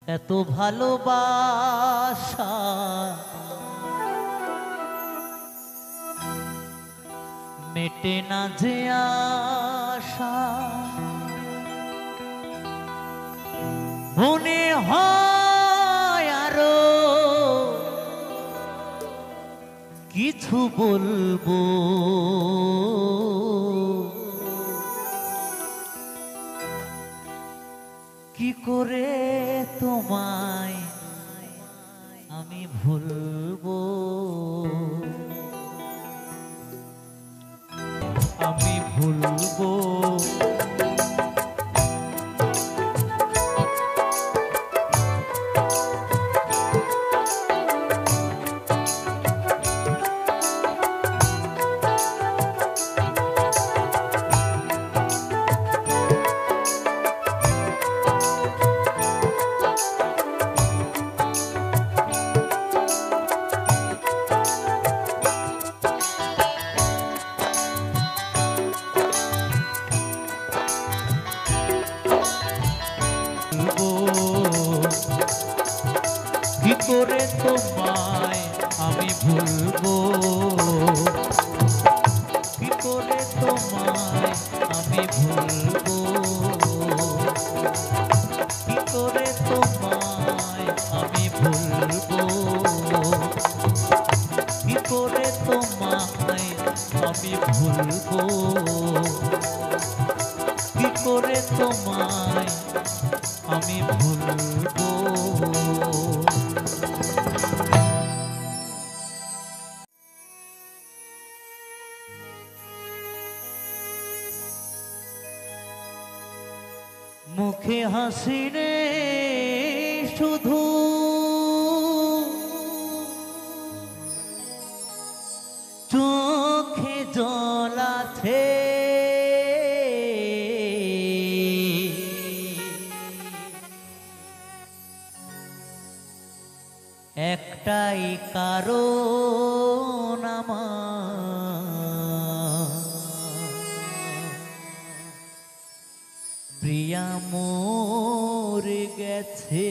এত ভালোবাসা মেটে না যে আশা, মনে হয় আরো কিছু বলবো, কি করে তোমায় আমি ভুলবো, আমি ভুলবো। কি করে তোমায় আমি ভুলবো, কি করে তোমায় আমি ভুলবো, কি করে তোমায় আমি ভুলবো, কি করে তোমায় আমি ভুলবো, কি করে তোমায় আমি ভুলবো। মুখে হাসি রে শুধু, চোখে জল আছে, একটাই কারণ আমার, প্রিয়া মরে গেছে।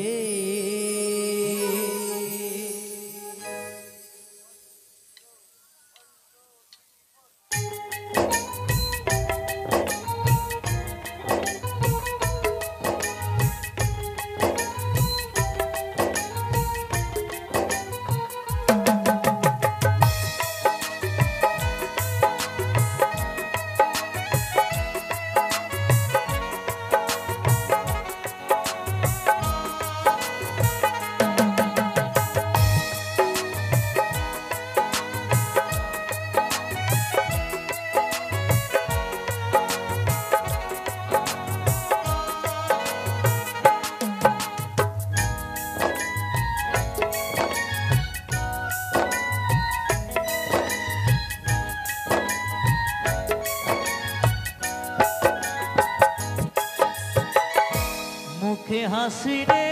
মুখে হাসি রে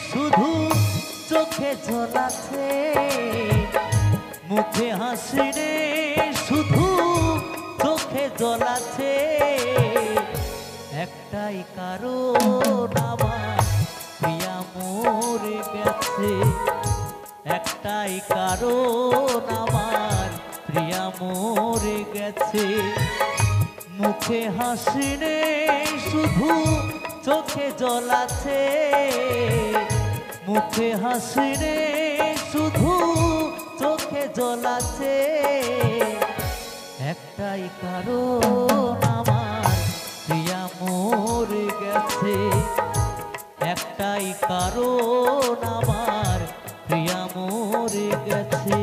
শুধু, চোখে জল আছে, মুখে হাসি রে শুধু, চোখে জল আছে, একটাই কারণ আমার, প্রিয়া মরে গেছে, একটাই কারণ আমার, প্রিয়া মরে গেছে। মুখে হাসি রে শুধু, চোখে জল আছে, মুখে হাসি রে শুধু, চোখে জল আছে, একটাই কারণ আমার, প্রিয়া মরে গেছে, একটাই কারণ আমার, প্রিয়া মরে গেছে।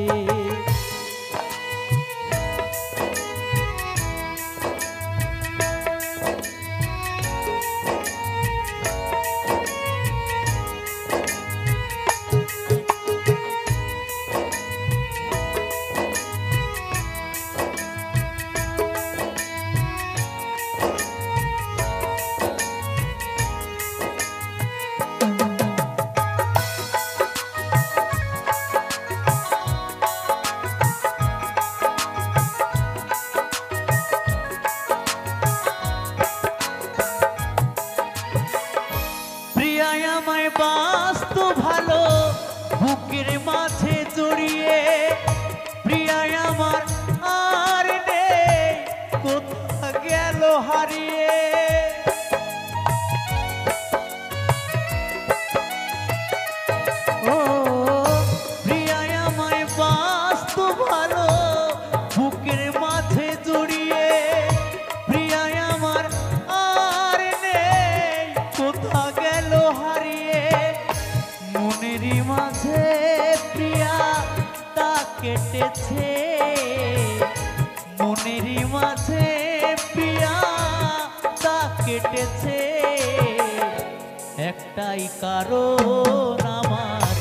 আমার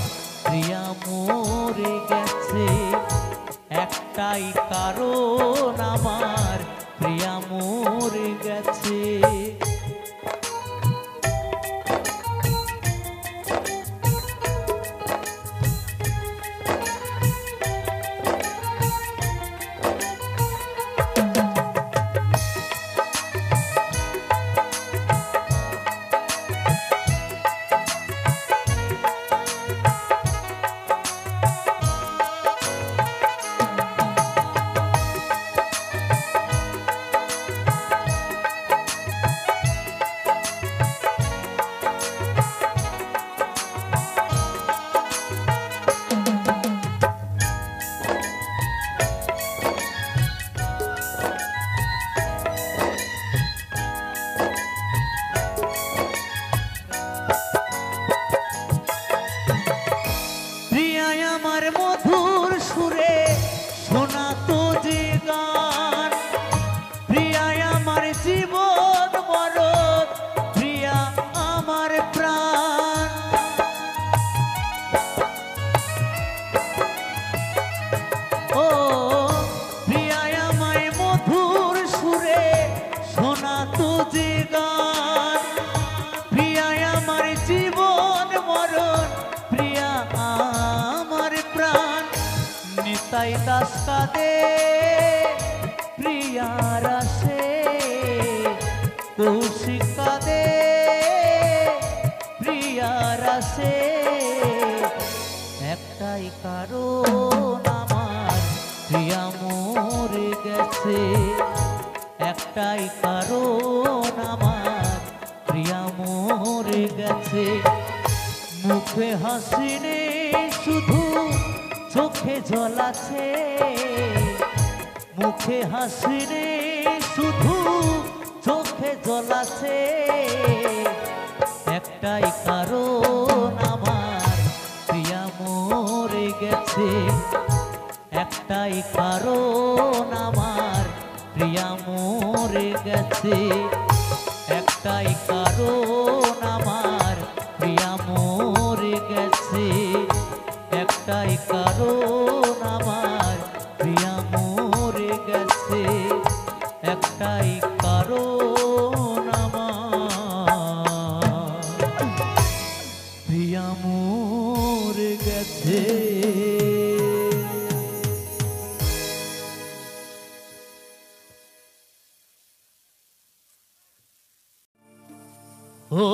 প্রিয়া মরে গেছে, একটাই কারণ আমার প্রিয়া মরে গেছে। আমার মধুর সুরে শোনা তো যে গান, প্রিয়া আমার জীবন মরণ, প্রিয়া আমার প্রাণ। ও প্রিয়া আমায় মধুর সুরে শোনা তো যে গান, প্রিয়া আমার জীবন মরণ, প্রিয়া আমার প্রাণ। নিতাই দাস কাঁদে প্রিয়ার আসে, কৌশিক কাঁদে প্রিয়ার আসে, একটাই কারণ আমার প্রিয়া মরে গেছে, একটাই কারণ আমার প্রিয়া মরে গেছে। মুখে হাসি নেই শুধু চোখে জল আছে, মুখে হাসি নেই শুধু চোখে জল আছে, একটাই কারণ আমার প্রিয়া মরে গেছে, একটাই কারণ আমার প্রিয়া মরে গেছে, একটাই কারণ আমার প্রিয়া মরে গেছে, একটাই কারণ আমার প্রিয়া মরে গেছে, একটাই কারণ আমার প্রিয়া মরে গেছে। ও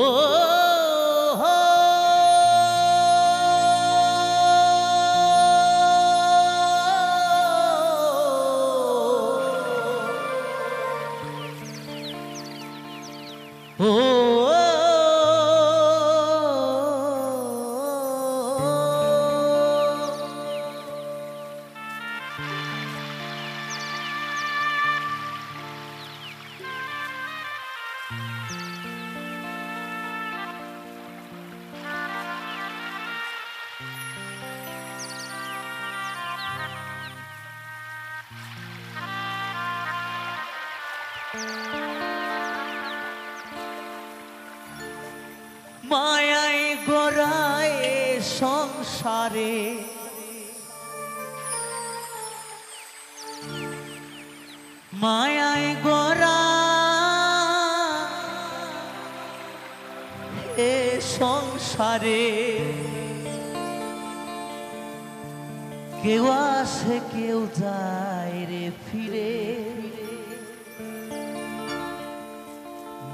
মায়ায় গড়ায় সংসারে, মায়ায় গড়া এ সংসারে, কেউ আসে কেউ যায় রে ফিরে,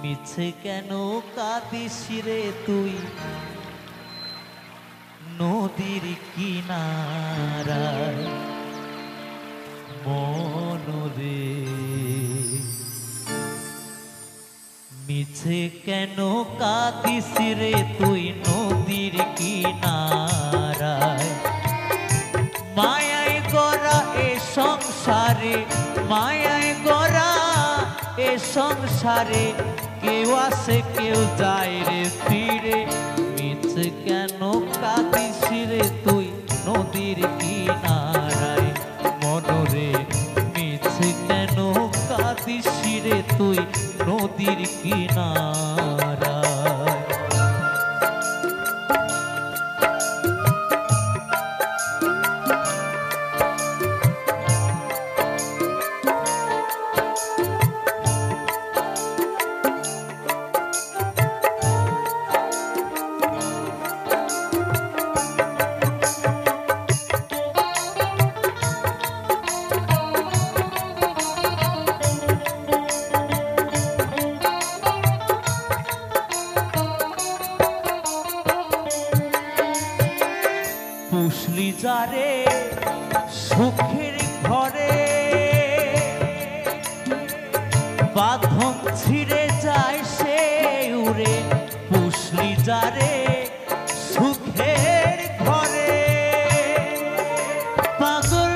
মিছে কেন কাঁদিস রে তুই নদীর কিনারায় মনরে, মিছে কেন কাঁদিস রে তুই নদীর কিনারায়। মায়ায় গড়া এ সংসারে, মায়ায় গড়া এ সংসারে, কেউ আসে কেউ যায় রে ফিরে, মিছে কেন কাঁদিস রে তুই নদীর কিনারায় মনরে, মিছে কেন কাঁদিস রে তুই নদীর কিনারায়। পুষলি যারে সুখের ঘরে বাঁধন ছিঁড়ে যায় সে উড়ে পুষলি যারে সুখের ঘরে পাগল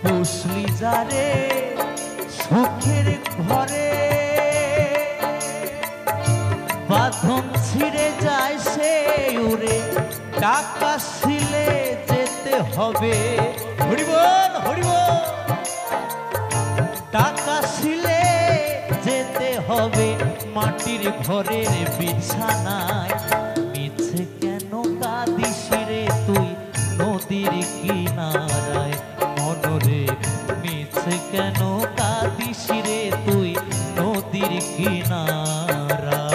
পুষলি যারে সুখের ঘরে বাঁধন ছিঁড়ে যায় সে উড়ে টাকা ছিলে যেতে হবে হরিবল হরিবল টাকা ছিলে যেতে হবে মাটির ঘরের বিছানায় মিছে কেন কাঁদিস রে তুই নদীর কিনারায় মনরে মিছে কেন কাঁদিস রে তুই নদীর কিনারায়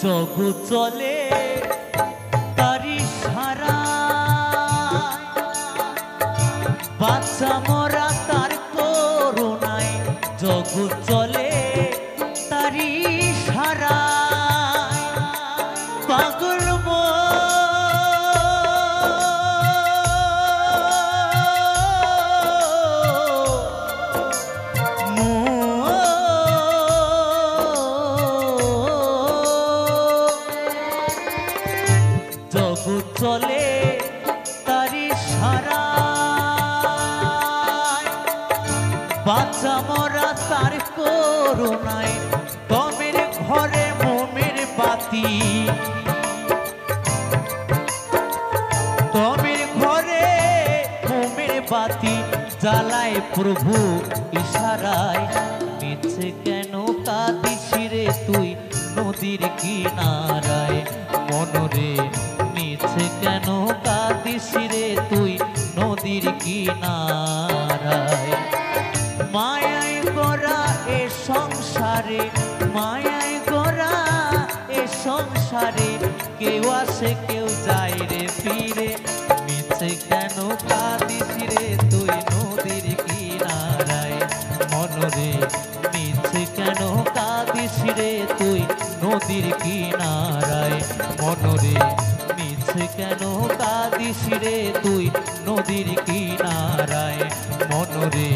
জগৎ চলে তারি সারা বাচ্চা মরা তার করুণায় জগৎ চলে তারি সারা পাগল জগৎ চলে তারি সারা বাচ্চা মরা তার করুণায় তমের ঘরে মোমের বাতি তমের ঘরে মোমের বাতি জ্বালায় প্রভু ইশারায় মিছে কেন কাঁদিস রে তুই নদীর কিনারায় মনরে মিছে কেন কাঁদিস রে তুই নদীর কিনারায় মায়ায় গড়া এ সংসারে মায়ায় গড়া এ সংসারে কেউ আসে কেউ যায় রে ফিরে মিছে কেন কাঁদিস রে তুই নদীর কিনারায় মনরে মিছে কেন কাঁদিস রে তুই নদীর কিনারায় মনরে মিছে কেন কাঁদিস রে তুই নদীর কিনারায় মনরে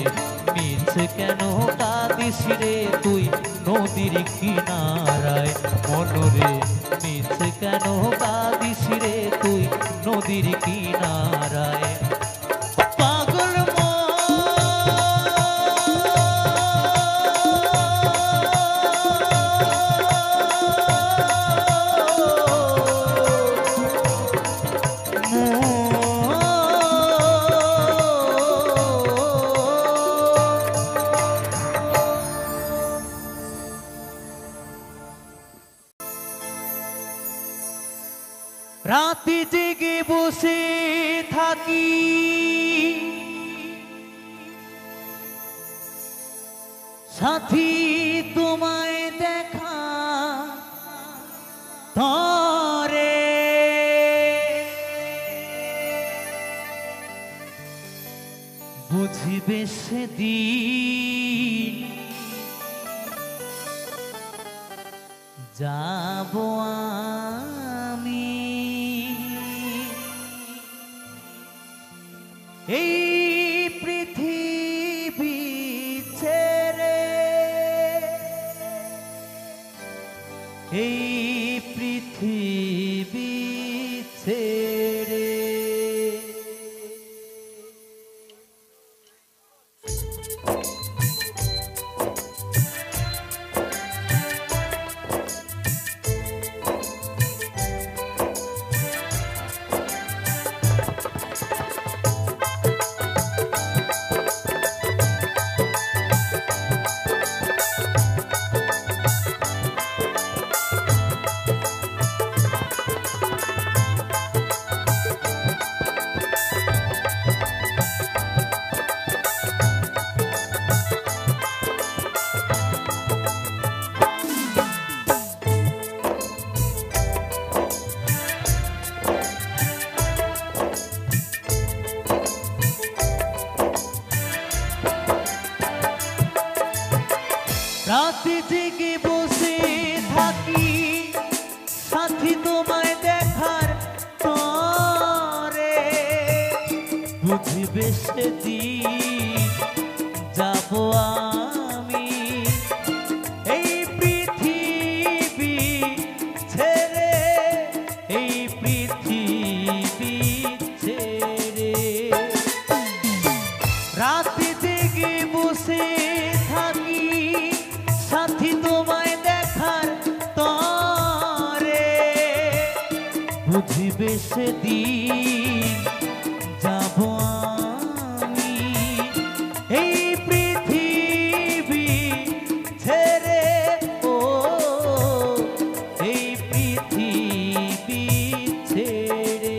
মিছে কেন কাঁদিস রে তুই নদীর কিনারায় মনরে মিছে কেন কাঁদিস রে তুই নদীর কিনারায় পাগল রাতে জেগে বসে থাকি সাথী তোমায় দেখা তরে বুঝিবে সেদিন যাব আমি এই পৃথিবী ছেড়ে এই পৃথিবী ছেড়ে বুঝিবে সেদিন যাব আমি এই পৃথিবী ছেড়ে, এই পৃথিবী ছেড়ে। রাতে জেগে বসে থাকি সাথী তোমায় দেখার তরে, বুঝিবে সেদিন যাব আমি এই পৃথিবী ছেড়ে, ও এই পৃথিবী ছেড়ে।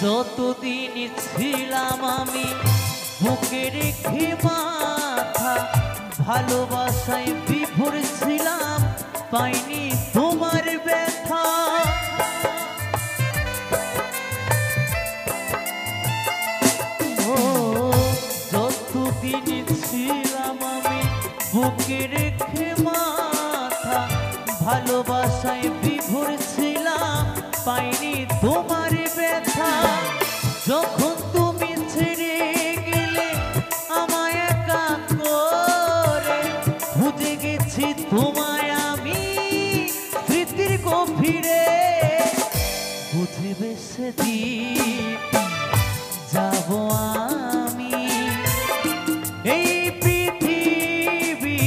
যতদিন ছিলাম আমি বুকে রেখে মাথা, ভালোবাসায় বিভোর ছিলাম পাইনি তোমার ব্যথা। ও যতদিন ছিলাম আমি বুকে রেখে মাথা, ভালোবাসায় বিভোর ছিলাম পাইনি তোমার ব্যথা। যখন তুমি ছেড়ে গেলে আমায় একা করে, খুঁজে গেছি তোমায় আমি স্মৃতির গভীরে, বুঝিবে সেদিন যাব আমি এই পৃথিবী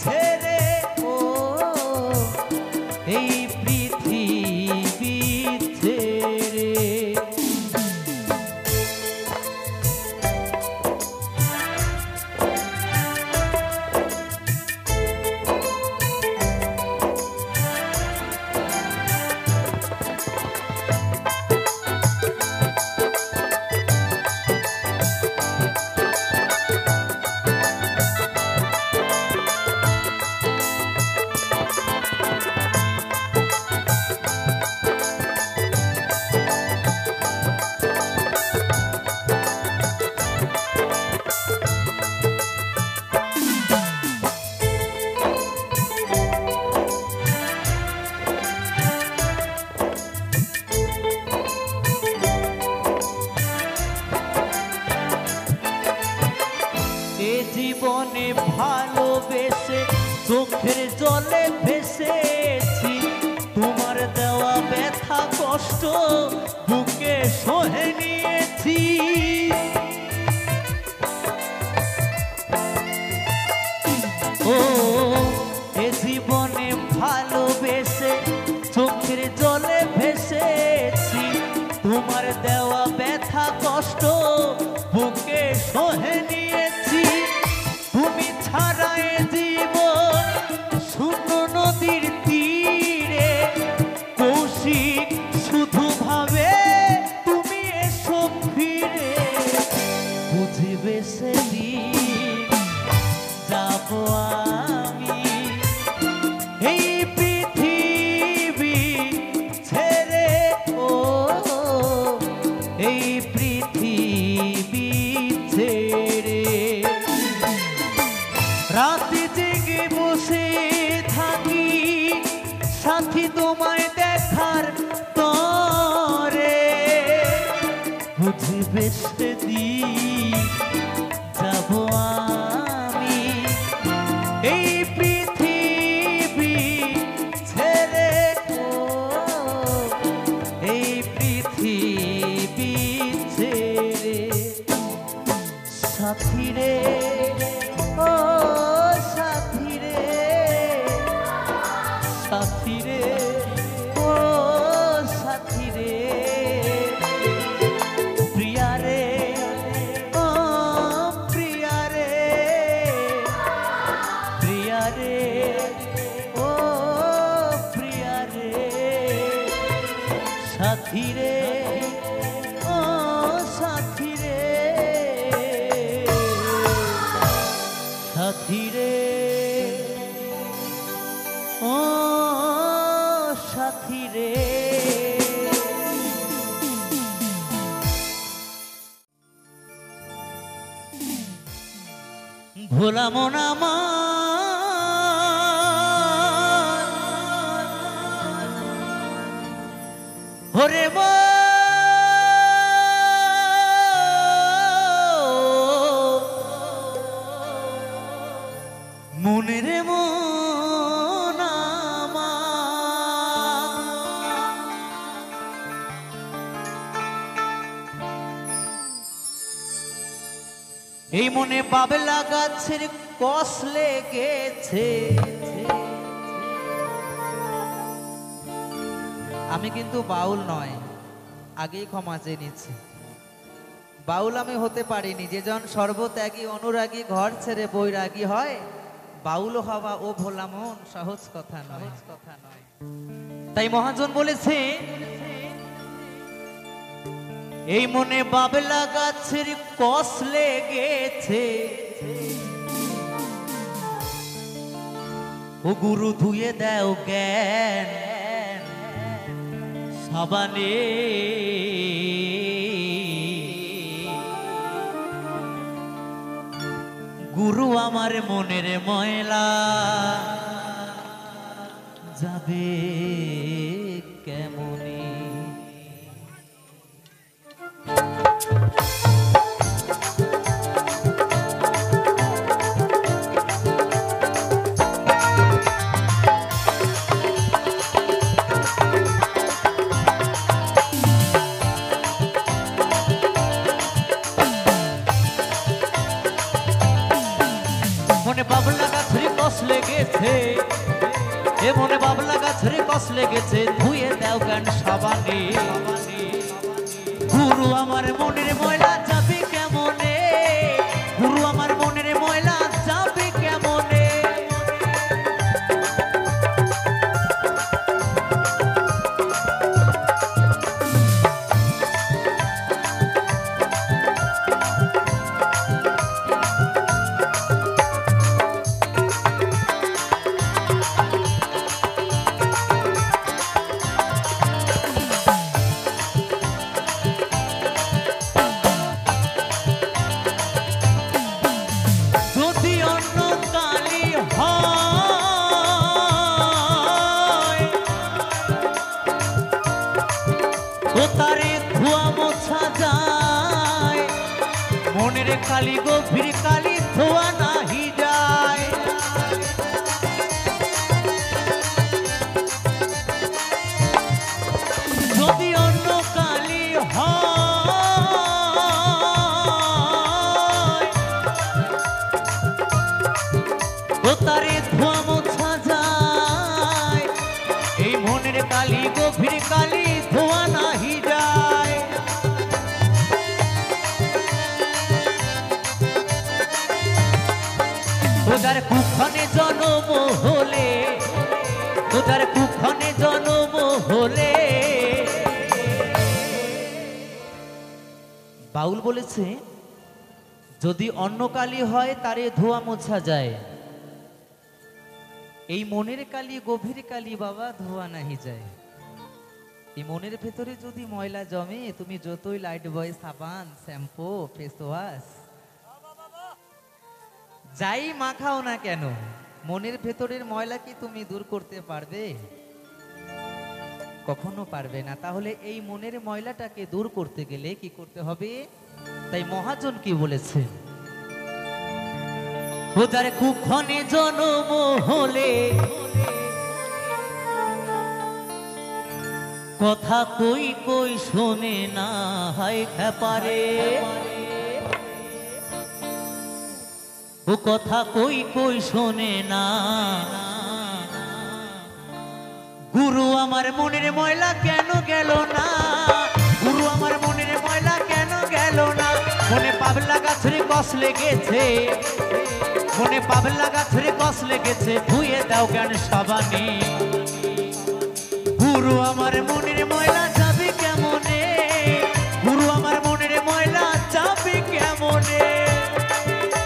ছেড়ে, ও এই পৃথিবী ছেড়ে। জীবনে ভালোবেসে চোখের জলে ভেসেছি, তোমার দেওয়া ব্যথা কষ্ট বুকে সহে নিয়েছি। ও এ জীবনে ভালোবেসে চোখের জলে ভেসেছি, তোমার দেওয়া ব্যথা কষ্ট বুকে সহে নিয়েছি। তুমি ছাড়ায় জীবন শূন্য নদীর তীরে, কৌশিক শুধু ভাবে তুমি এসো ফিরে, বুঝিবে সেদিন যাব আমি এই পৃথিবী ছেড়ে, ও এই পৃথিবী ছেড়ে। রাতে জেগে বসে থাকি সাথী তোমায় দেখার তরে, বুঝিবে সেদিন যাব আমি এই পৃথিবী ছেড়ে, ও এই পৃথিবী ভোলা মন আমার ওরে মনের মন এই মনে বাবলা গাছের কষ লেগেছে। আমি কিন্তু বাউল নয়, আগেই ক্ষমা চেয়ে নিচ্ছি। বাউল আমি হতে পারিনি। যে জন সর্বত্যাগী অনুরাগী ঘর ছেড়ে বৈরাগী হয়, বাউল হওয়া ও ভোলা মন সহজ কথা নয়। তাই মহাজন বলেছে এই মনে বাবলা গাছের কষ লেগেছে, ও গুরু ধুয়ে দাও জ্ঞান সাবানে। গুরু আমার মনের ময়লা যাবে কেমনে। মনে বাবলা গাছের কষ লেগেছে, এ মনে বাবলা গাছের কষ লেগেছে, ধুয়ে দাও গান সাবানে। গুরু আমার মনের ময়লা যাবে কেমনে, গুরু আমার মনের ময়লা যাবে কেমনে। মনের কালি গভীর কালি ধোয়া নাহি যায়। যদি অন্য কালি হয় ও তারে ধোয়া মোছা যায়, এই মনের কালি গভীর কালি ধোয়া নাহি যায়। তোদার কুক্ষণে জনম হলে, তোদার কুক্ষণে জনম হলে। বাউল বলেছে যদি অন্য কালি হয় তারে ধোয়া মোছা যায়, এই মনের কালি গভীর কালি বাবা ধোয়া নাহি যায়। এই মনের ভেতরে যদি ময়লা জমে, তুমি যতই লাইট বয় সাবান শ্যাম্পু ফেস ওয়াশ যাই মাখাও না কেন, মনের ভেতরের ময়লা কি তুমি দূর করতে পারবে? কখনো পারবে না। তাহলে এই মনের ময়লাটাকে দূর করতে গেলে কি করতে হবে? তাই মহাজন কি বলেছে, ওদার কুক্ষণে জনম হলে কথা কই কই শোনে না হয় পারে। ও কথা কই কই শোনে না। গুরু আমার মনের ময়লা কেন গেল না, গুরু আমার মনের ময়লা কেন গেল না। মনে পাবলা গাছের কষ লেগেছে, মনে পাবলা গাছের কষ লেগেছে, ধুয়ে দাও জ্ঞান সাবানে। গুরু আমার মনের ময়লা যাবে কেমনে, গুরু আমার মনের ময়লা যাবে কেমনে।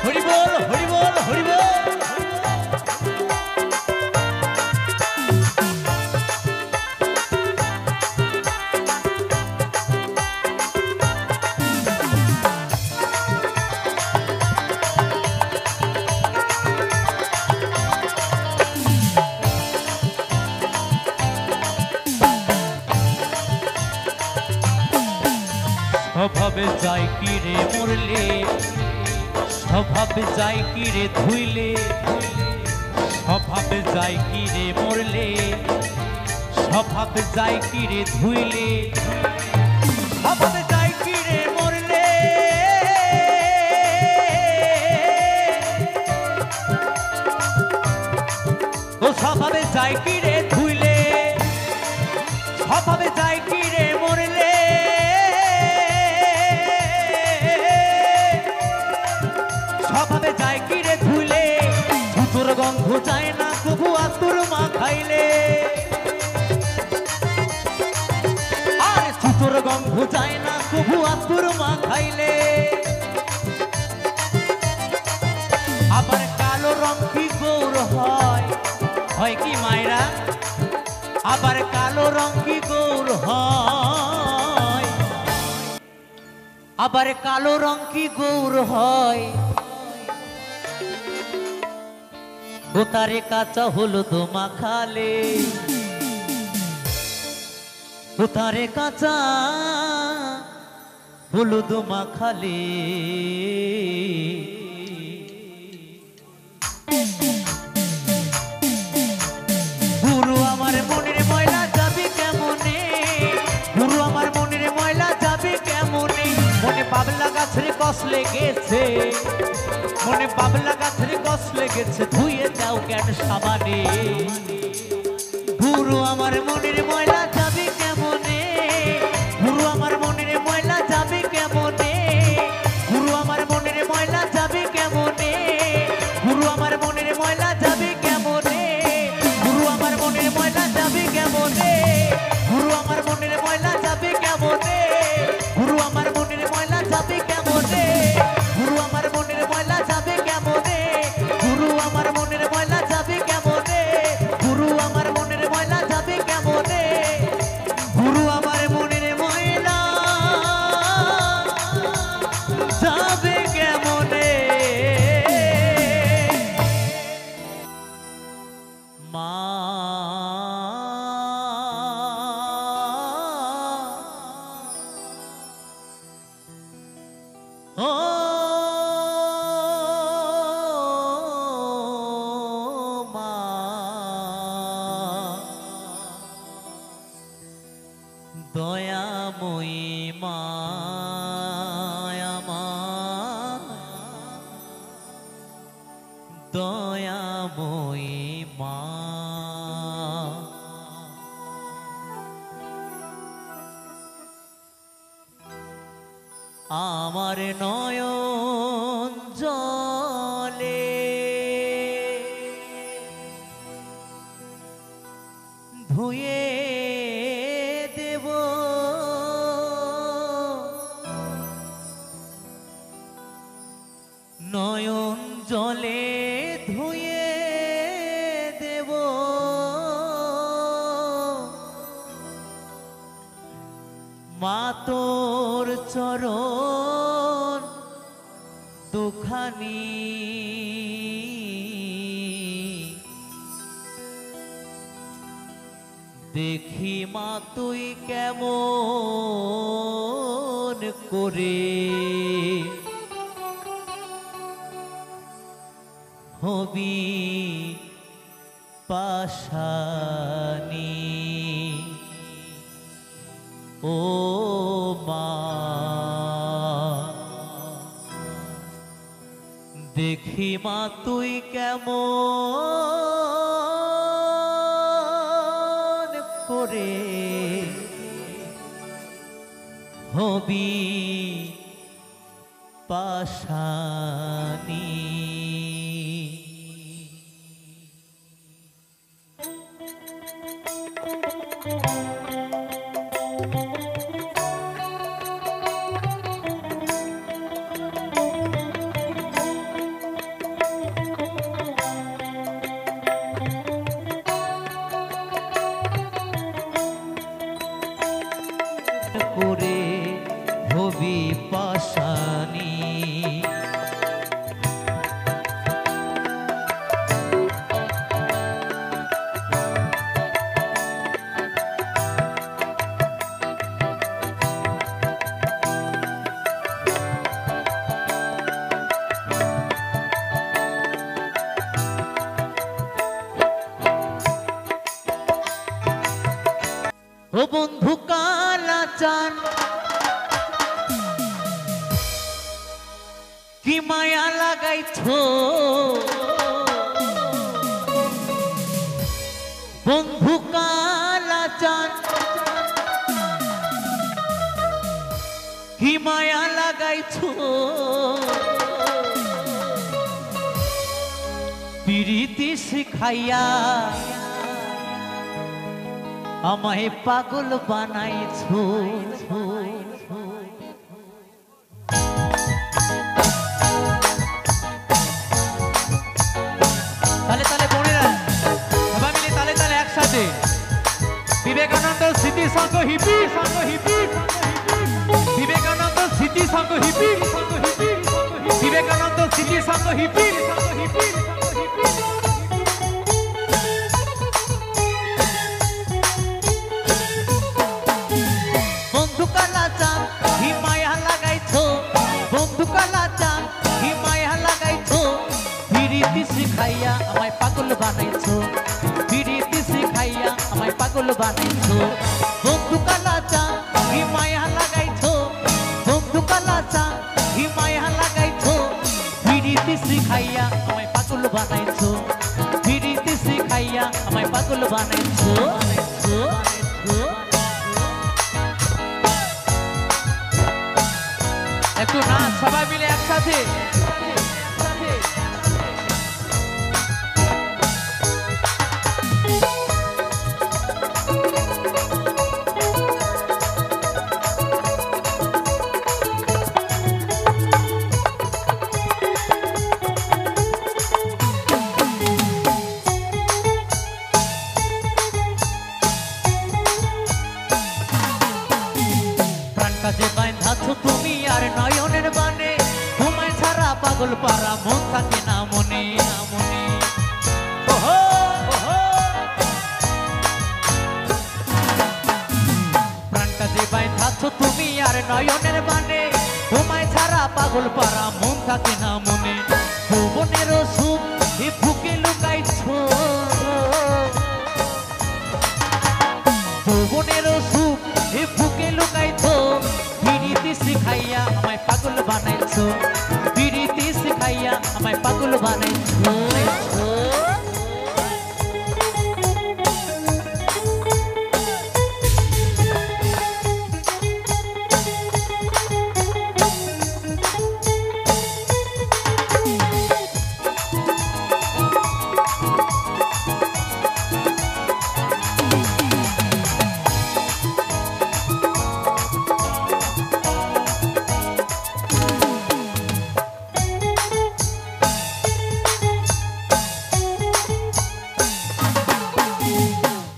হরি বল হরি বল হরি বল। স্বভাবে যাই কি রে মরলে, স্বভাবে যাই কি রে ধুইলে, স্বভাবে যাই কি রে মরলে, স্বভাবে যাই কি রে ধুইলে, স্বভাবে যাই কি রে মরলে, ও স্বভাবে যাই কি রে ধুইলে, স্বভাবে যাই কি রে মরলে, স্বভাবে যাই কি রে ধুইলে, জুতোর গন্ধ যায় না তবু আতুর মা খাইলে, আর জুতোর গন্ধ যায় না তবু আতুর মা খাইলে, আবার কালো রং কি গৌর হয়, হয় কি মায়েরা, আবার কালো রং কি গৌর হয়, আবার কালো রং কি গৌর হয়, ও তারে কাঁচা হলুদ মাখালে, ও তারে কাঁচা হলুদ মাখালে, গুরু আমার মনের ময়লা যাবে কেমনে, গুরু আমার মনের ময়লা যাবে কেমনে, মনে বাবলা গাছের কষ লেগেছে, মনে বাবলা গাছের কষ লেগেছে, ধুয়ে দাও জ্ঞান সাবানে, গুরু আমার মনের ময়লা যাবে কেমনে, গুরু আমার মনের ময়লা যাবে কেমনে, গুরু আমার মনের ময়লা যাবে কেমনে, গুরু আমার মনের ময়লা যাবে কেমনে, গুরু আমার মনের ময়লা যাবে কেমনে, গুরু আমার মনের ময়লা যাবে কেমনে, গুরু আমার মনের ময়লা যাবে কেমনে, গুরু আমার মনের ময়লা যাবে কেমনে, গুরু আমার মনের ময়লা যাবে কেমনে, গুরু আমার মনের ময়লা যাবে কেমনে, গুরু আমার মনের ময়লা যাবে কেমনে, মা ও মা, দয়াময়ী মা আমার, দয়াময়ী মা, আমার নয়ন জলে ধুয়ে দেব, নয়ন জলে ধুয়ে দেব, মা তোর চরণ দুখানি, দেখি মা তুই কেমন করে হবি পাশানি, ও মা দেখি মা তুই কেমন করে হবি পাশানি, করে হবি পাশানি, মায়া লাগাইছো বন্ধু কালা চাঁদ কি মায়া লাগাইছো পিরিতি শিখাইয়া আমায় পাগল বানাইছো তালে তালে বোনেরা সবাই মিলে তালে তালে একসাথে বিবেকানন্দ স্মৃতি সংঘ হিপি বিবেকানন্দ স্মৃতি সংঘ হিপি বিবেকানন্দ স্মৃতি সংঘ হিপি বন্ধু কালা চাঁদ হি মায়া লাগাইছো বন্ধু কালা চাঁদ হি মায়া লাগাইছো পিরিতি শিখাইয়া আমায় পাগল বানাইছো পিরিতি শিখাইয়া আমায় পাগল বানাইছো বন্ধু কালা চাঁদ হি মায়া লাগাইছো বন্ধু কালা চাঁদ হি মায়া লাগাইছো পিরিতি শিখাইয়া আমায় পাগল বানাইছো পিরিতি শিখাইয়া আমায় পাগল বানাইছো একটু নাচ সবাই মিলে একসাথে কাজে বাঁধাছো তুমি আর নয়নের বানে তোমায় ছাড়া পাগল পারা মন থাকে না মনে প্রাণ কাজে বাঁধাছো তুমি আর নয়নের বানে তোমায় ছাড়া পাগল পারা মন থাকে না মনে যৌবনের সুখ এ বুকে লুকাইছো যৌবনের সুখ এ বুকে লুকাইছো পিরিতি শিখাইয়া আমায় পাগল বানাইছো পিরিতি শিখাইয়া আমায় পাগল বানাইছো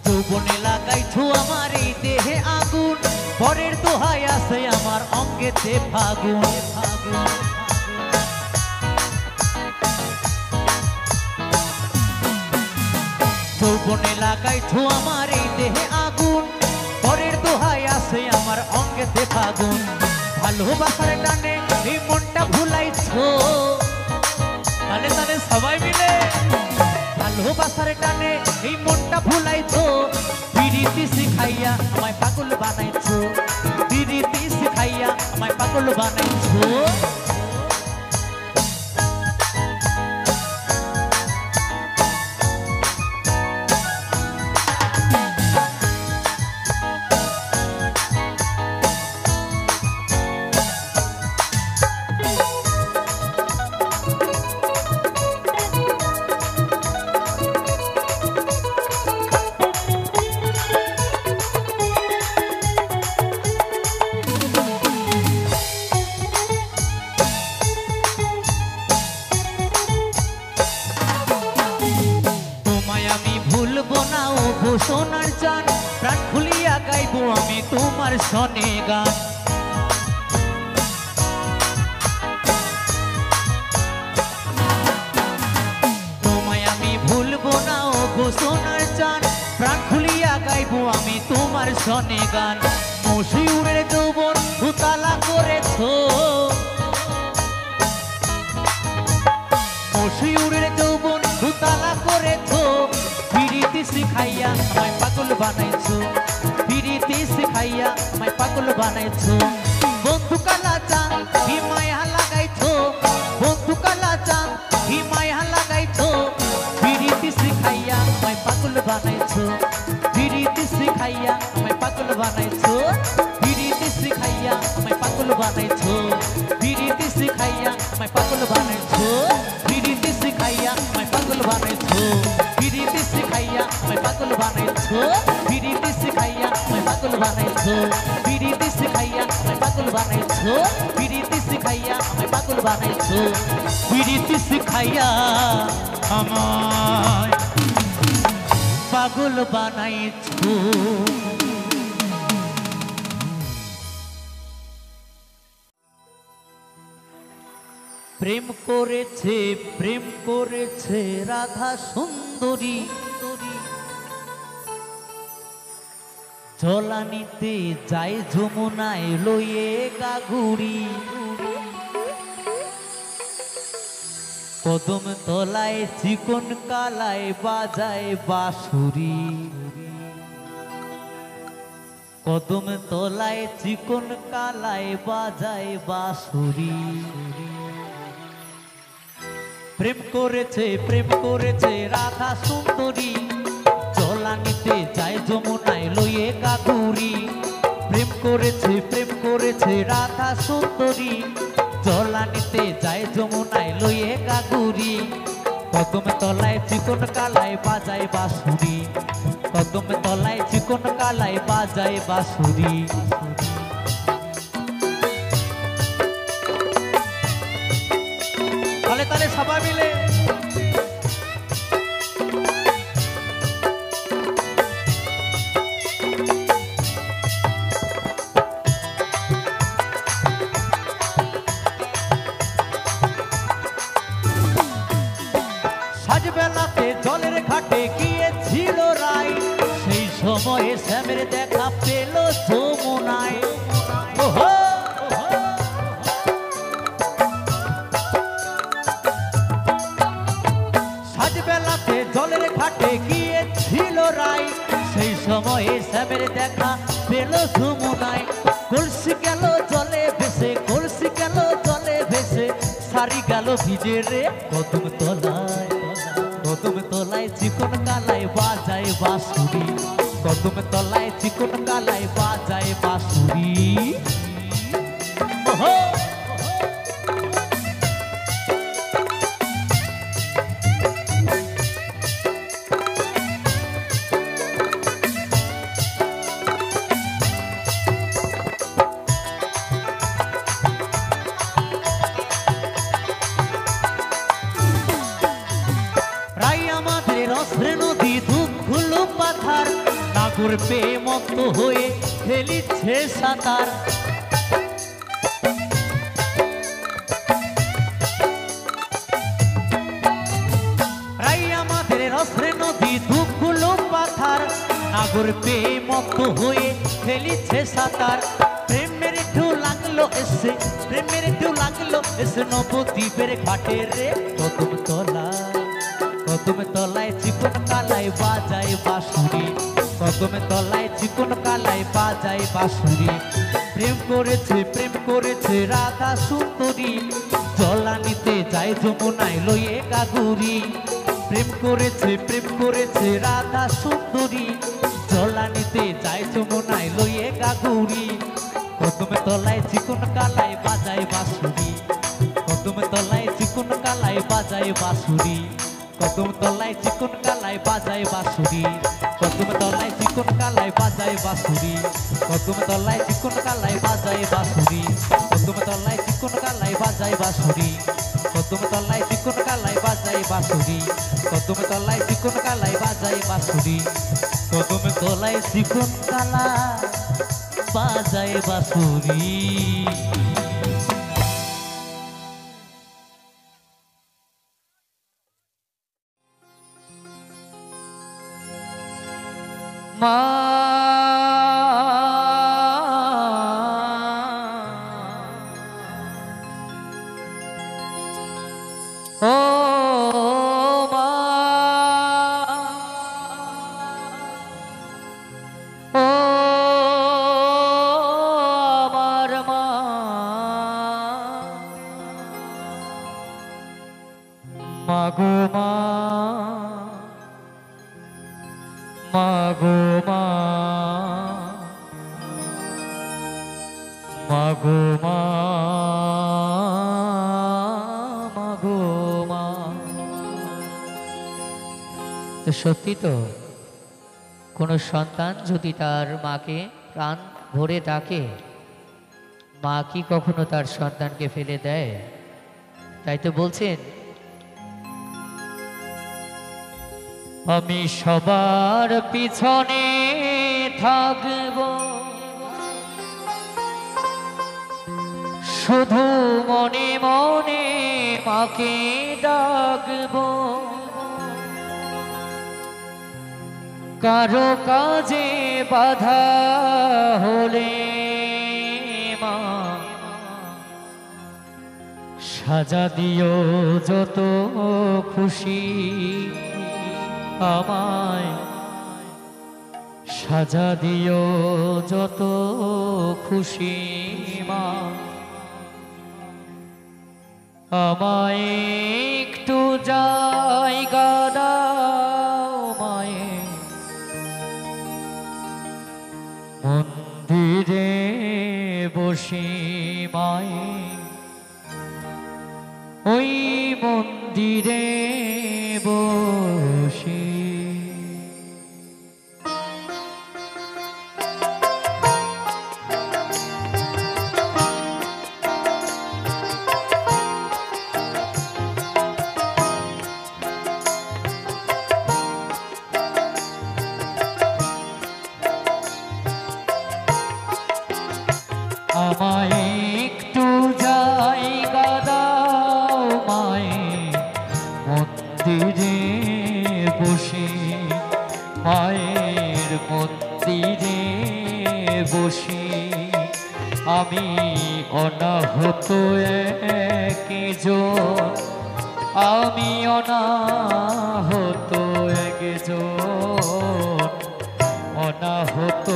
যৌবনে লাগাইছো আমার এই দেহে আগুন পরের দোহাই আছে আমার অঙ্গেতে ফাগুন যৌবনে লাগাইছো আমার এই দেহে আগুন পরের দোহাই আছে আমার অঙ্গেতে ফাগুন ভালোবাসার টানে এই মনটা ভুলাইছো তালে তালে সবাই মিলে ভালোবাসার টানে এই মনটা ভুলাইছো পিরিতি শিখাইয়া আমায় পাগল বানাইছো পিরিতি শিখাইয়া আমায় পাগল বানাইছো সোনার চান প্রাণ খুলিয়া গাইবো আমি তোমার সনে গান তোমায় আমি ভুলবো না ও গো সোনার চান প্রাণ খুলিয়া গাইবো আমি তোমার সনে গান মশিউরের যৌবন উতালা করেছো মশিউরের যৌবন উতালা করেছো পিরিতি শিখাইয়া আমায় পাগল বানাইছো পিরিতি শিখাইয়া আমায় পাগল বানাইছো বন্ধু কালা চাঁদ কি মায়া লাগাইছো বন্ধু পিরিতি শিখাইয়া আমায় পাগল বানাইছো পিরিতি শিখাইয়া আমায় পাগল বানাইছো পিরিতি শিখাইয়া আমায় পাগল বানাইছো পিরিতি শিখাইয়া আমায় পাগল বানাইছো পিরিতি শিখাইয়া আমায় পাগল বানাইছো পিরিতি শিখাইয়া আমায় পাগল বানাইছো পিরিতি শিখাইয়া আমায় পাগল বানাইছো। প্রেম করেছে রাধা সুন্দরী জলানিতে যায় যমুনায় লইয়ে গাগুড়ি কদম তলায় চিকন কালায় বাজায় বাঁশুরি কদম তলায় চিকন কালায় বাজায় বাঁশুরি প্রেম করেছে রাধা সুন্দরী জলানিতে যায় যমুনায় লইয়ে গাগুড়ি প্রেম করেছে রাধা সুন্দরী জলানিতে যায় যমুনায় লইয়ে গাগুড়ি কদম তলায় চিকন কালায় বাজায় বাঁশুরি কদম তলায় চিকন কালায় বাজায় বাঁশুরি তালে তালে সবাই মিলে সাজবেলাতে জলের ঘাটে গিয়েছিল রাই সেই সময়ে শ্যামের দেখা পেল যমুনায় ওহো সাজবেলাতে জলের ঘাটে গিয়েছিল রাই সেই সময়ে শ্যামের দেখা পেল যমুনায় কলসি গেল জলে ভেসে সারি গেল ভিজে রে কদম তলায় চিকন কালায় বাজায় বাঁশুরি কদম তলায় চিকন কালায় বাজায় বাঁশুরি নদী দুঃখগুলো পাথার নাগর পেয়ে মত্ত হয়ে খেলিছে সাঁতার প্রায় আমাদের রসরে নদী দুঃখগুলো পাথার নাগর পেয়ে মত্ত হয়ে খেলিছে সাঁতার প্রেমের ঢেউ লাগলো এসে নবদ্বীপের ঘাটে রে কদম তলায় চিকন কালায় বাজায় বাঁশুরি কদম তলায় চিকন কালায় বাজায় বাঁশুরি প্রেম করেছে রাধা সুন্দরী জলানিতে যায় যমুনায় লইয়ে গাগুড়ি প্রেম করেছে রাধা সুন্দরী জলানিতে যায় যমুনায় লইয়ে গাগুড়ি কদম তলায় চিকন কালায় বাজায় বাঁশুরি কদম তলায় চিকন কালায় বাজায় বাঁশুরি কদম তলায় চিকন কালায় বাজায় বাঁশুরি কদম তলায় চিকন কালায় বাজায় বাঁশুরি কদম তলায় চিকন কালায় বাজায় বাঁশুরি কদম তলায় চিকন কালায় বাজায় বাঁশুরি কদম তলায় চিকন কালায় বাজায় বাঁশুরি কদম তলায় চিকন কালায় বাজায় বাঁশুরি কদম তলায় চিকন কালায় বাজায় বাঁশুরি মা ও মা ও আমার মা মাগো মা মাগো মা মাগো মা তো সত্যি তো, কোনো সন্তান যদি তার মাকে প্রাণ ভরে ডাকে, মা কি কখনো তার সন্তানকে ফেলে দেয়? তাই তো বলছেন, আমি সবার পিছনে থাকব, শুধু মনে মনে মাকে ডাকব, কারো কাজে বাধা হলে মা সাজা দিও যত খুশি আমায়, সাজা দিও যত খুশি মা, আমায় একটু জায়গা দাও মায়ে, মন্দিরে বসি মায়ে, ওই মন্দিরে বসি। আমায় একটু জায়গা দাও মায়ে, মন্দিরে বসে, মায়ের মন্দিরে বসে, আমি অনাহত একজন, আমি অনাহত একজন, অনাহত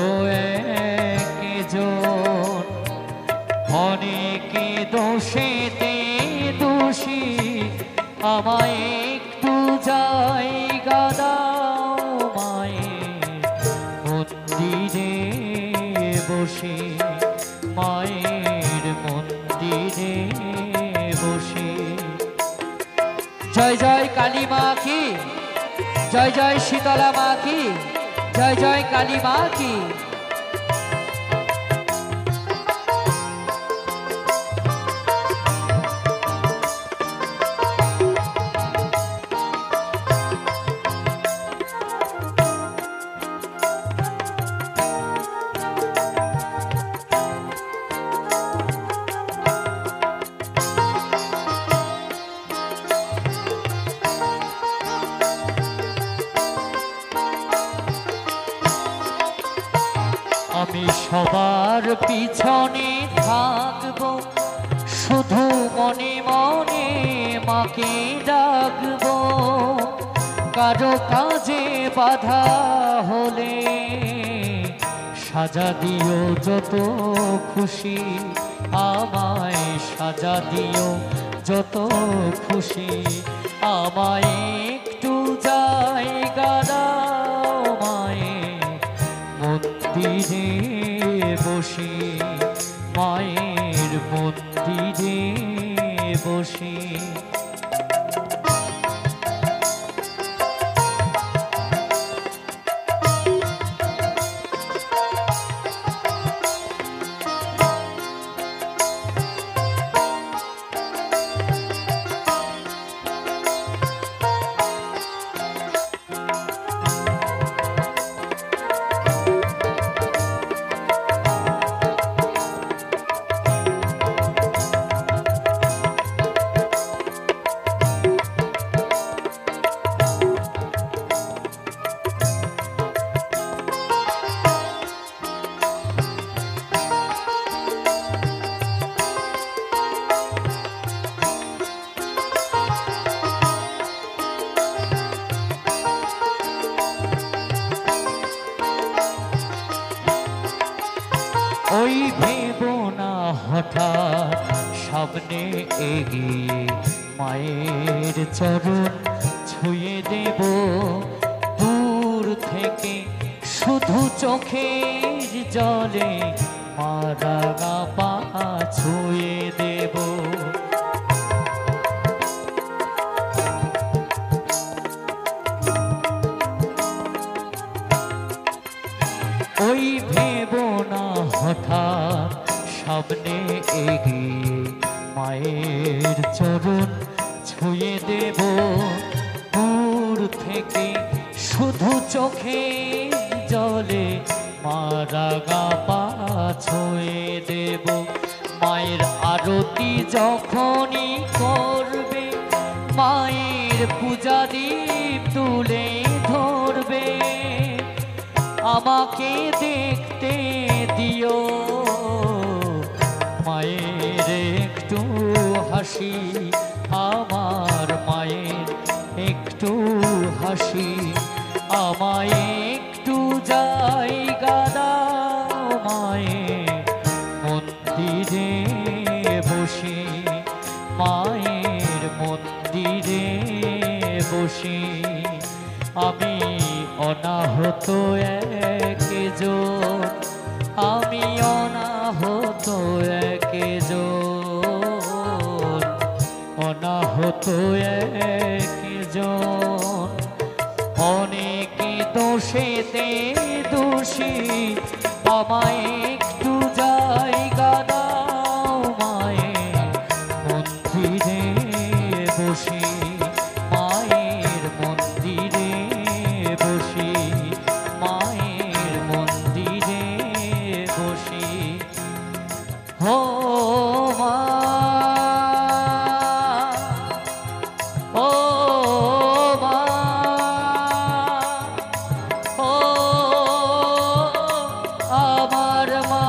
একজন, অনেকে দোষেতে দোষী, আমায় একটু জায়গা দাও মায়ের মন্দিরে বসে, মায়ের মন্দিরে বসে। জয় জয় কালী মা কি, জয় জয় শীতলা মা কি, জয় জয় কালী মা কি। আমি সবার পিছনে থাকব, শুধু মনে মনে মাকে ডাকব, কারো কাজে বাধা হলে সাজা দিও যত খুশি আমায়, সাজা দিও যত খুশি আমায়, একটু জায়গা দাও মায়ে মন্দিরে বসে, মায়ের মন্দিরে বসে। ওই ভেবো না হঠাৎ সামনে এগিয়ে মায়ের চরণ ছুঁয়ে দেব, দূর থেকে শুধু চোখের জলে মারা পা ছুঁয়ে দেব। মায়ের চরণ ছুঁয়ে দেব দূর থেকে শুধু চোখে জলে মারা গা পা ছুঁয়ে দেব। মায়ের আরতি যখনই করবে মায়ের পূজা দীপ তুলে ধরবে, আমাকে দেখতে দিও মায়ের একটু হাসি, আমার মায়ের একটু হাসি, আমায় একটু জায়গা দাও মায়ের মন্দিরে বসে, মায়ের মন্দিরে বসে আমি অনাহত একজন, আমি অনাহত একজন, অনাহত একজন, অনেকে দোষেতে দোষী, আমায় একটু জায়গা দাও মায়ের মন্দিরে বসে, মায়ের মন্দিরে বসে, মায়ের মন্দিরে বসে। হো মা, ও মা, ও আমার মা।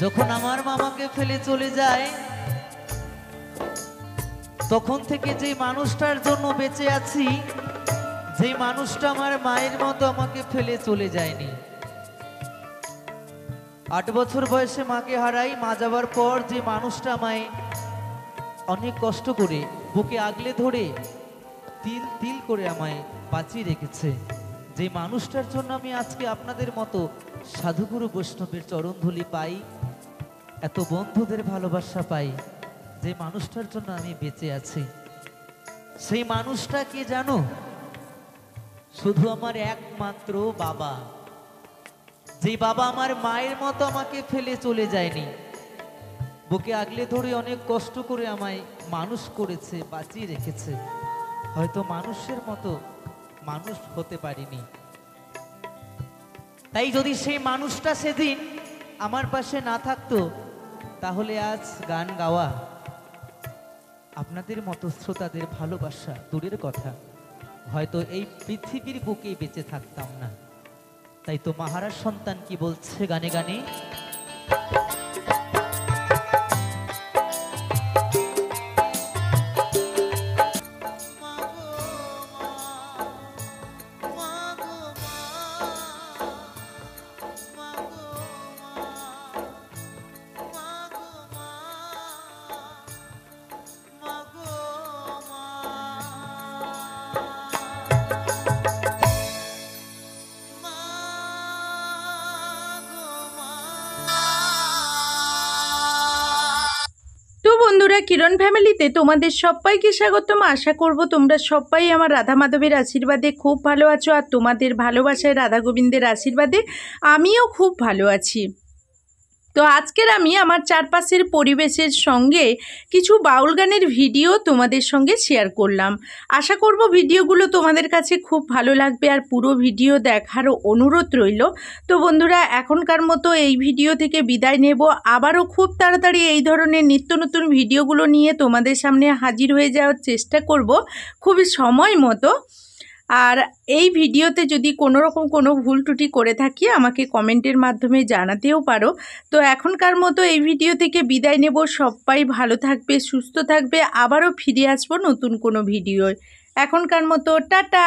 যখন আমার মামাকে ফেলে চলে যায় তখন থেকে যে মানুষটার জন্য বেঁচে আছি, যে মানুষটা আমার মায়ের মতো আমাকে ফেলে চলে যায়নি। 8 বছর বয়সে মাকে হারাই। মা যাবার পর যে মানুষটা আমায় অনেক কষ্ট করে বুকে আগলে ধরে তিল তিল করে আমায় বাঁচিয়ে রেখেছে, যে মানুষটার জন্য আমি আজকে আপনাদের মতো সাধুগুরু বৈষ্ণবের চরণধুলি পাই, এত বন্ধুদের ভালোবাসা পাই, যে মানুষটার জন্য আমি বেঁচে আছি, সেই মানুষটা কে জানো? শুধু আমার একমাত্র বাবা। যে বাবা আমার মায়ের মতো আমাকে ফেলে চলে যায়নি, বুকে আগলে ধরে অনেক কষ্ট করে আমায় মানুষ করেছে, বাঁচিয়ে রেখেছে। হয়তো মানুষের মতো মানুষ হতে পারিনি, তাই যদি সেই মানুষটা সেদিন আমার পাশে না থাকতো তাহলে আজ গান গাওয়া, আপনাদের মতো শ্রোতাদের ভালোবাসা দূরের কথা, হয়তো এই পৃথিবীর বুকে বেঁচে থাকতাম না। তাই তো মহারাজ সন্তান কি বলছে গানে গানে, বন্ধুরা, কিরণ ফ্যামিলিতে তোমাদের সবাইকে স্বাগতম। আশা করব তোমরা সবাই আমার রাধা মাধবের আশীর্বাদে খুব ভালো আছো, আর তোমাদের ভালোবাসায় রাধা গোবিন্দের আশীর্বাদে আমিও খুব ভালো আছি। তো আজকের আমি আমার চারপাশের পরিবেশের সঙ্গে কিছু বাউল গানের ভিডিও তোমাদের সঙ্গে শেয়ার করলাম। আশা করব ভিডিওগুলো তোমাদের কাছে খুব ভালো লাগবে, আর পুরো ভিডিও দেখারও অনুরোধ রইল। তো বন্ধুরা, এখনকার মতো এই ভিডিও থেকে বিদায় নেব। আবারও খুব তাড়াতাড়ি এই ধরনের নিত্য নতুন ভিডিওগুলো নিয়ে তোমাদের সামনে হাজির হয়ে যাওয়ার চেষ্টা করব খুবই সময় মতো। আর এই ভিডিওতে যদি কোনো রকম কোনো ভুল ত্রুটি করে থাকি আমাকে কমেন্টের মাধ্যমে জানাতেও পারো। তো এখনকার মতো এই ভিডিও থেকে বিদায় নেব। সবাই ভালো থাকবে, সুস্থ থাকবে। আবারও ফিরে আসবো নতুন কোনো ভিডিও। এখনকার মতো টাটা।